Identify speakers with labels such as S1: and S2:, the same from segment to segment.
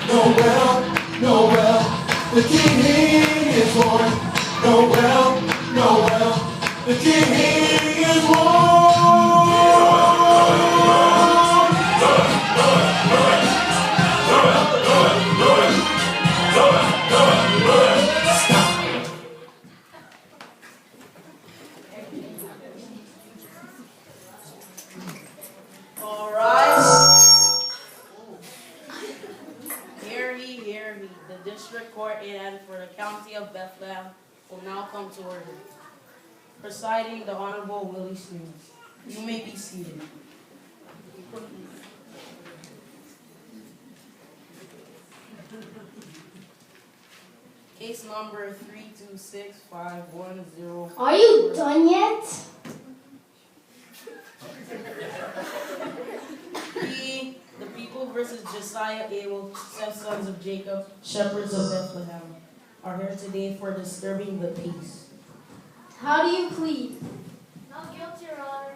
S1: Noel, the king is born. Noel, the king is born.
S2: All right. Hear me. The district court and for the county of Bethlehem will now come to order. Presiding the Honorable Willie Smith. You may be seated. Case number 3265110.
S3: Are you done yet?
S2: The people versus Josiah Abel, sons of Jacob, shepherds of Bethlehem, are here today for disturbing the peace.
S3: How do you plead?
S4: Not guilty, Your Honor.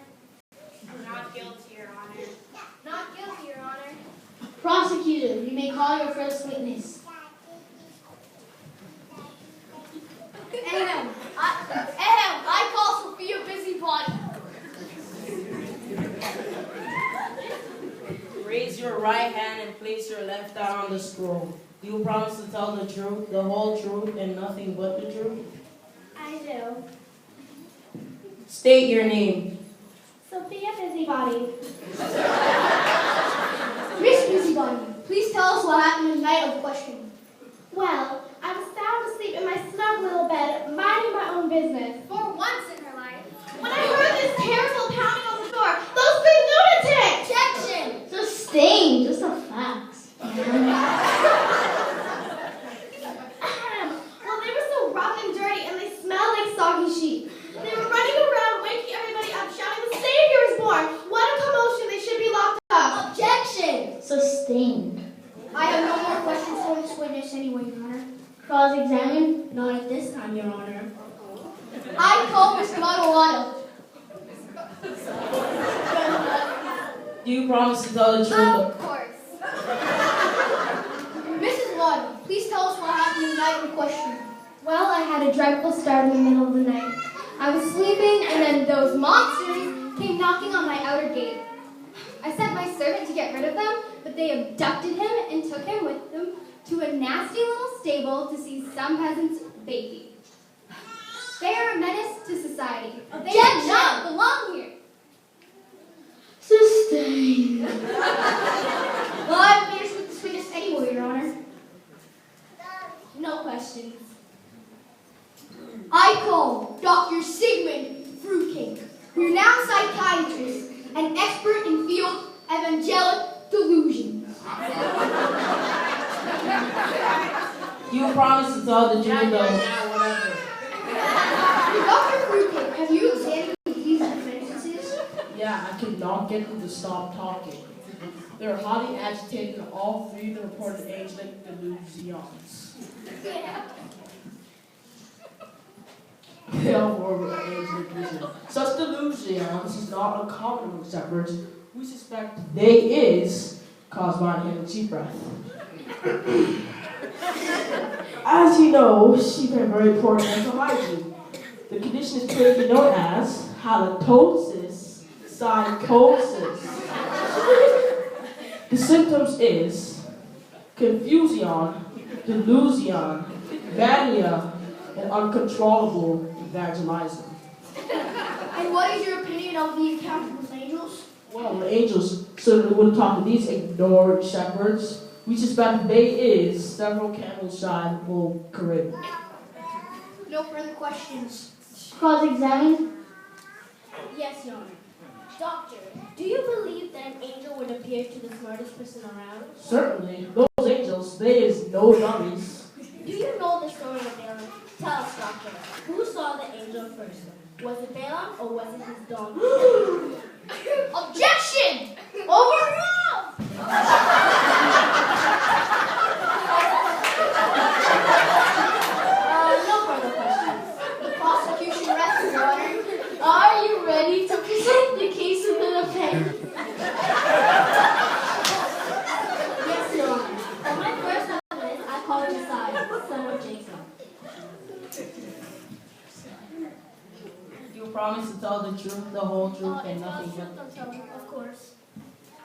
S4: Not guilty, Your Honor. Not guilty, Your Honor.
S3: Prosecutor, you may call your first witness.
S4: I call Sophia Busybody.
S2: Raise your right hand and place your left hand on the scroll. Do you promise to tell the truth, the whole truth, and nothing but the truth?
S4: I do.
S2: State your name.
S4: Sophia Busybody.
S3: Miss Busybody, please tell us what happened in the night of questioning.
S4: Well, I was sound asleep in my snug little bed, minding my own business. For once in her life. When I heard this terrible pounding on the door, those big lunatics! Objection!
S3: Sustained, just a fact.
S4: Well, they were so rough and dirty, and they smelled like soggy sheep. They were running around, waking everybody up, shouting, "The Savior is born! What a commotion! They should be locked up!" Objection!
S3: Sustained.
S4: I have no more questions for this witness anyway, Your Honor.
S3: Cross-examine?
S4: Not at this time, Your Honor. I call Mr. Waddle.
S2: Do you promise to tell the truth?
S4: Of course.
S3: Mrs. Waddle, please tell us what happened in the night of questioning.
S4: Well, I had a dreadful start in the middle of the night. I was sleeping, and then those monsters came knocking on my outer gate. I sent my servant to get rid of them, but they abducted him and took him with them to a nasty little stable to see some peasant's baby. They are a menace to society. They do not belong here.
S3: Sustained.
S4: Well, I'm finished with this witness anyway, Your Honor. No questions. I call Dr. Sigmund Fruitcake, renowned psychiatrist and expert in field evangelic delusions.
S2: You promise to tell the truth, though.
S4: Dr. Fruitcake, have you examined these defenses?
S5: Yeah, I cannot get them to stop talking. They're highly agitated and all three of them reported age-like delusions. They all were age-like delusions. Such delusions is not uncommon among shepherds. We suspect they is caused by inhaling sheep breath. As you know, sheep have very poor dental hygiene. The condition is clinically known as halitosis psychosis. The symptoms is confusion, delusion, mania, and uncontrollable evangelizing.
S4: And what is your opinion of the encounter with angels?
S5: Well, the angels certainly wouldn't talk to these ignored shepherds. We suspect they is several camels shy in the full Caribbean.
S4: No further questions.
S3: Cross-examine?
S4: Yes, Your Honor. Doctor, do you believe that an angel would appear to the smartest person around?
S5: Certainly, those angels, they is no dummies.
S4: Do you know the story of Balaam? Tell us, Doctor. Who saw the angel first? Was it Balaam or was it his donkey? Objection! Overruled! No further questions. The prosecution rests, Your Honor.
S3: Are you ready to present the case of the defense?
S4: Yes, Your Honor. On my first
S5: promise to tell the truth, the whole truth, and nothing but the truth.
S4: Of course.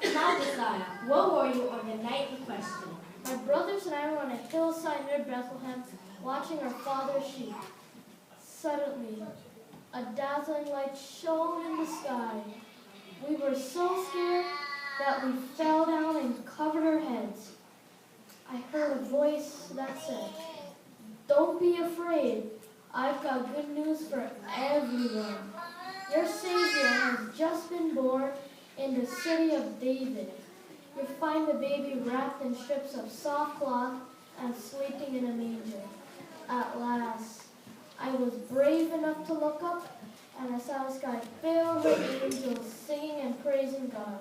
S6: Now, Josiah, where were you on the night in question?
S4: My brothers and I were on a hillside near Bethlehem, watching our father's sheep. Suddenly, a dazzling light shone in the sky. We were so scared that we fell down and covered our heads. I heard a voice that said, "Don't be afraid. I've got good news for everyone. Your Savior has just been born in the city of David. You'll find the baby wrapped in strips of soft cloth and sleeping in a manger." At last, I was brave enough to look up, and I saw the sky filled with angels singing and praising God.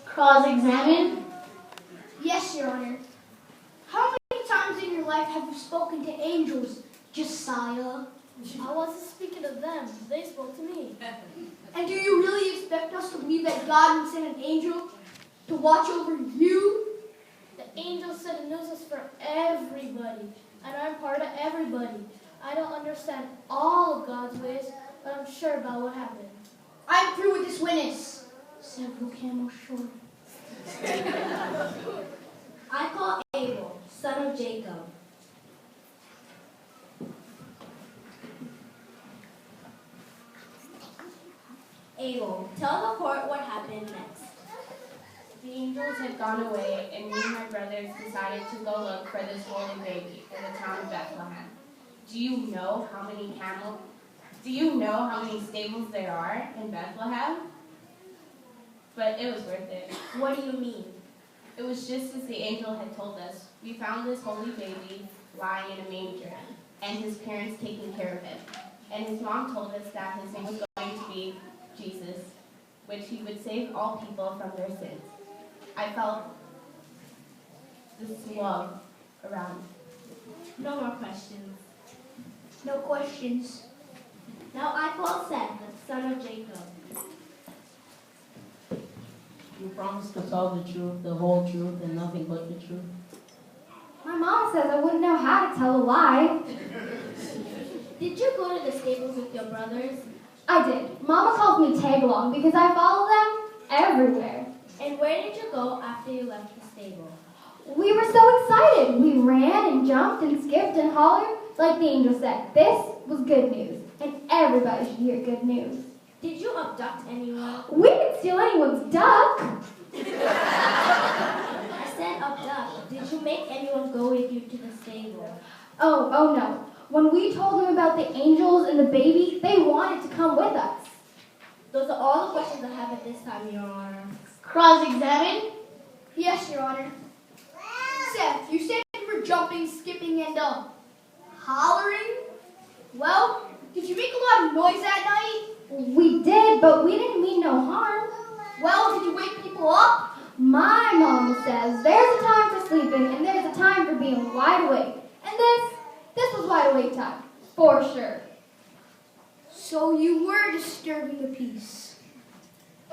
S3: Cross-examine.
S7: Yes, Your Honor. How many times in your life have you spoken to angels, Josiah?
S4: I wasn't speaking to them. They spoke to me.
S7: And do you really expect us to believe that God would send an angel to watch over you?
S4: The angel said the news is for everybody, and I'm part of everybody. I don't understand all of God's ways, but I'm sure about what happened.
S7: I'm through with this witness. Several camels short.
S6: I call Abel, son of Jacob. Abel, tell the court what happened next.
S8: The angels had gone away, and me and my brothers decided to go look for this holy baby in the town of Bethlehem. Do you know how many stables there are in Bethlehem? But it was worth it.
S6: What do you mean?
S8: It was just as the angel had told us. We found this holy baby lying in a manger, and his parents taking care of him. And his mom told us that his name was going to be Jesus, which he would save all people from their sins. I felt this love around me.
S6: No more questions.
S7: No questions.
S6: Now I call Seth, son of Jacob.
S5: You promise to tell the truth, the whole truth, and nothing but the truth.
S4: My mom says I wouldn't know how to tell a lie.
S6: Did you go to the stables with your brothers?
S4: I did. Mama calls me tag along because I follow them everywhere.
S6: And where did you go after you left the stable?
S4: We were so excited. We ran and jumped and skipped and hollered. Like the angel said, this was good news. And everybody should hear good news.
S6: Did you abduct anyone?
S4: We didn't steal anyone's duck.
S6: I said abduct. Did you make anyone go with you to the stable?
S4: Oh no. When we told them about the angels and the baby, they wanted to come with us.
S6: Those are all the questions I have at this time, Your Honor.
S7: Cross-examine. Yes, Your Honor. Seth, you said you were jumping, skipping, and hollering? Well, did you make a lot of noise that night?
S4: We did, but we didn't mean no harm.
S7: Well, did you wake people up?
S4: My mom says there's a time for sleeping and there's a time for being wide awake. And this was wide awake time, for sure.
S7: So you were disturbing the peace,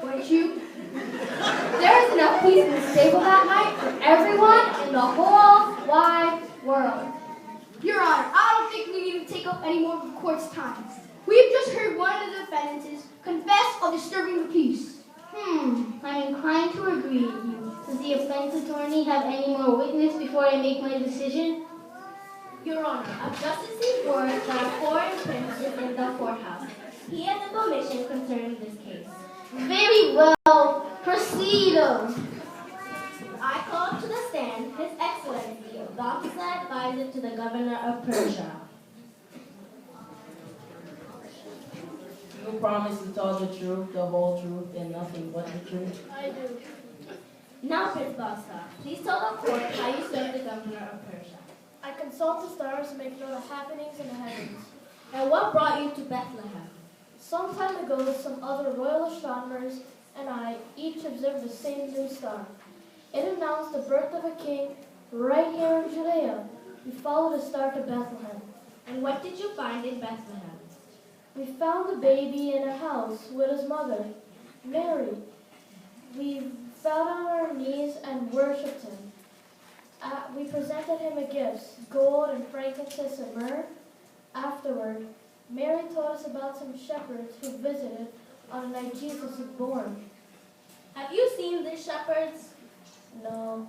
S7: weren't you?
S4: There was enough peace in the stable that night for everyone in the whole wide world.
S7: Your Honor, I don't think we need to take up any more of the court's time. We've just heard one of the defendants confess of disturbing the peace.
S3: I'm inclined to agree with you. Does the defense attorney have any more witness before I make my decision?
S6: Your Honor, I've just received word that a foreign prince is in the courthouse. He has information concerning this case.
S3: Very well. Proceed.
S6: I call to the stand His Excellency, the officer advisor to the governor of Persia.
S5: You promise to tell the truth, the whole truth, and nothing but the truth.
S4: I do.
S6: Now, Prince Basta, please tell the court how you serve the governor of Persia.
S4: I consult the stars to make known the happenings in the heavens.
S6: And what brought you to Bethlehem?
S4: Some time ago, some other royal astronomers and I each observed the same new star. It announced the birth of a king right here in Judea. We followed the star to Bethlehem.
S6: And what did you find in Bethlehem?
S4: We found the baby in a house with his mother, Mary. We fell on our knees and worshipped him. We presented him a gift, gold and frankincense and myrrh.
S9: Afterward, Mary told us about some shepherds who visited on the night Jesus was born.
S6: Have you seen these shepherds?
S9: No,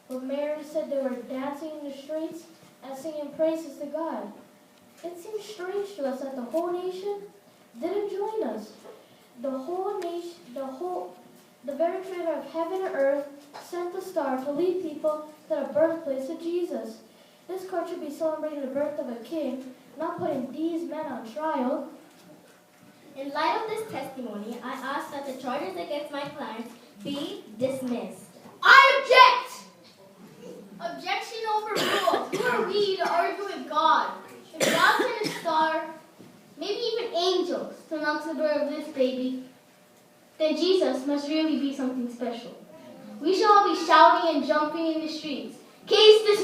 S9: but Mary said they were dancing in the streets and singing praises to God. It seemed strange to us that the whole nation didn't join us. The very creator of heaven and earth sent the star to lead people to the birthplace of Jesus. This court should be celebrating the birth of a king, not putting these men on trial.
S6: In light of this testimony, I ask that the charges against my clients be dismissed.
S7: I object! Objection overruled. Who are we to argue with God?
S3: If God sent a star, maybe even angels, to knock the birth of this baby, then Jesus must really be something special. We should all be shouting and jumping in the streets. Case dismissed.